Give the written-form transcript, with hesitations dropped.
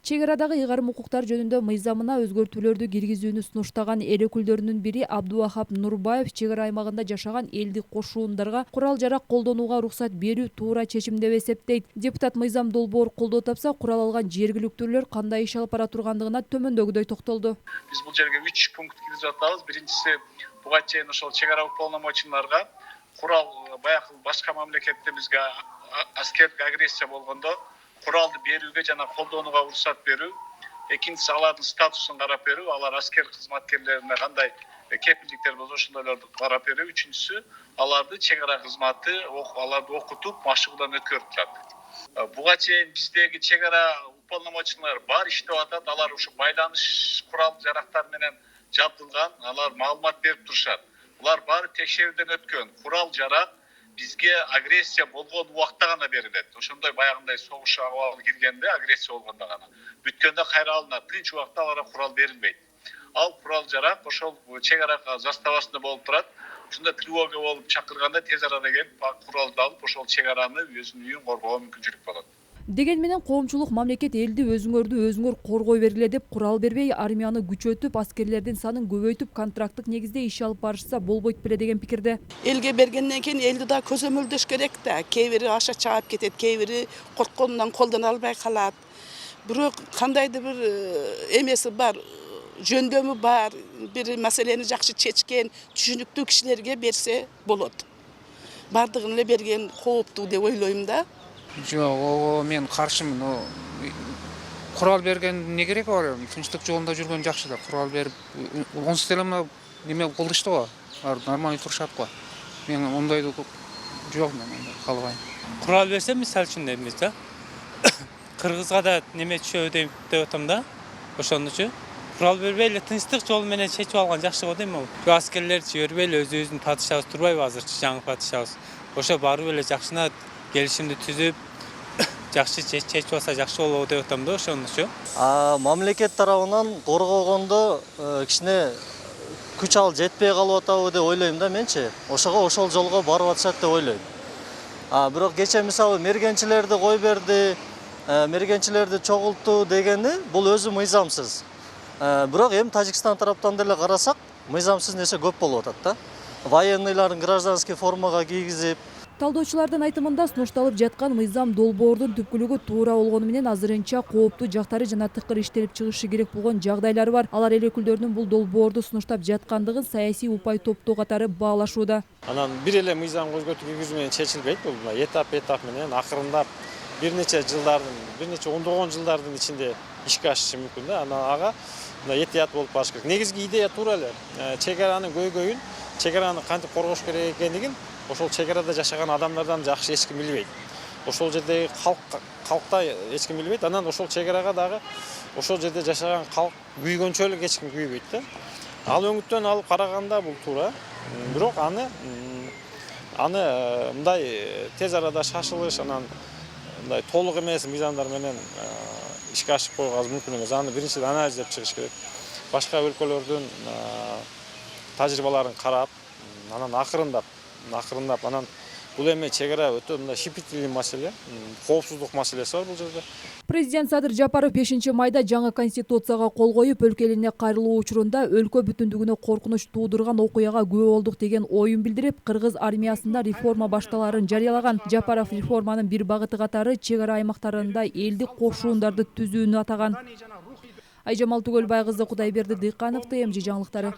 Чек арадагы ыйгарым укуктар жөнүндө мыйзамына өзгөртүүлөрдү киргизүүнү сунуштаган эл өкүлдөрүнүн бири Абдувахап Нурбаев чек ара аймагында жашаган элдик кошуундарга курал жарак колдонууга уруксат берүү туура чечим деп эсептейт. Депутат мыйзам долбоор колдоо тапса, курал алган жергиликтүүлөр кандай иш алып бара тургандыгына төмөндөгүдөй токтолду. Биз бул жерге 3 пункт киргизип атабыз. Биринчиси буга чейин ошол чек ара уполномоченныйларга курал баягы башка мамлекетте бизге аскердик агрессия болгондо куралды берүүгө жана колдонууга уруксат берүү. Экинчиси алардын статусун карап берүү, алар аскер кызматкерлерине кандай кепилдиктер болсо ошондойлорду карап берүү. Үчүнчүсү аларды чек ара кызматы аларды окутуп, машыгуудан өткөрүп турат. Буга чейин биздеги чек ара уполномоченныйлар бар иштеп атат. Алар ушу байланыш курал жарактары менен жабдылган, алар маалымат берип турушат. Булар баары текшерүүдөн өткөн. Курал жарак бизге агрессия болгон убакта гана берилет. Ошондой баягындай согуш абалы киргенде агрессия болгондо гана. Бүткөндө кайра алынат. Тынч убакта аларга курал берилбейт. Ал курал жарак ошол чек ара заставасында болуп турат. Ушунда тревога болуп чакырганда тез арада келип куралды алып ошол чек араны өзүнүн үйүн коргоого мүмкүнчүлүк болот. Деген менен коомчулук мамлекет элди өзүңөр коргой бергиле деп курал бербей, армияны күчөтүп, аскерлердин санын көбөйтүп, контракттык негизде иш алып барышса болбойт беле деген пикирде. Элге бергенден кийин элди да көзөмөлдөш керек да. Кээ бири аша чаап кетет, кээ бири коркконунан колдоно албай калат. Бирок кандайдыр бир эмеси бар, жөндөмү бар, бир маселени жакшы чечкен, түшүнүктүү кишилерге берсе болот. Бардыгын эле берген кооптуу деп ойлойм да. Жок, мен каршымын. Курал берген не керек бар? Тынчтык жолунда жүргөн жакшы да. Курал берип, онсуз деле мына неме кылдышты го. Нормально турушат го. Мен ондойду жок, мен калбайм. Курал берсе мисал үчүн дейбиз да. Кыргызга да неме түшөбү деп атам да. Ошондучу курал бербей эле тынчтык жол менен чечип алган жакшы го дейм. Аскерлерди жибербей эле өзүбүздүн падышабыз турбайбы азырчы, жаңы падышабыз. Ошо барып эле жакшына келишимди түзүп, жакшы чечип алса жакшы болобу деп атам да, ошондучу. Мамлекет тарабынан коргогондо кичине күч ал жетпей калып атабы деп ойлойм да менчи. Ошол жолго барып атышат деп ойлойм. Бирок кече мисалы мергенчилерди кой берди, мергенчилерди чогултту дегени бул өзү мыйзамсыз. Бирок эми Тажикстан тараптан деле карасак, мыйзамсыз нерсе көп болуп атат да. Военныйларын гражданский формага кийгизип. Талдоочулардын айтымында сунушталып жаткан мыйзам долбоордун түпкүлүгү туура болгону менен азырынча кооптуу жактары жана тыкыр иштелип чыгышы керек болгон жагдайлар бар. Алар эл өкүлдөрүнүн бул долбоорду сунуштап жаткандыгын саясий упай топтоо катары баалашууда. Анан бир эле мыйзамга өзгөртүү киргизүү менен чечилбейт. Бул этап менен акырындап бир нече ондогон жылдардын ичинде ишке ашышы мүмкүн да. Ага этият болуп барыш керек. Негизги идея туура эле. Чек аранын көйгөйүн, чек араны кантип коргош керек экендигин ошол чек арада жашаган адамдардан жакшы эч ким билбейт. Ошол жердеги калкта эч ким билбейт. Анан ошол чек арага дагы ошол жерде жашаган калк күйгөнчө эле эч ким күйбөйт да. Ал өңүттөн алып караганда бул туура. Бирок аны мындай тез арада шашылыш, анан мындай толук эмес мыйзамдар менен ишке ашырып койгон азыр мүмкүн эмес. Аны биринчиден анализдеп чыгыш керек. Башка өлкөлөрдүн тажрыйбаларын карап, анан акырындап анан бул эми чек ара өтө мындай щепетильный маселе, коопсуздук маселеси бар бул жерде. Президент Садыр Жапаров 5-майда жаңы конституцияга кол коюп, өлкө элине кайрылуу учурунда өлкө бүтүндүгүнө коркунуч туудурган окуяга күбө болдук деген оюн билдирип, кыргыз армиясында реформа башталарын жарыялаган. Жапаров реформанын бир багыты катары чек ара аймактарында элдик кошуундарды түзүүнү атаган. Айжамал Түгөлбай кызы, Кудайберди Дыйканов, ТМЖ жаңылыктары.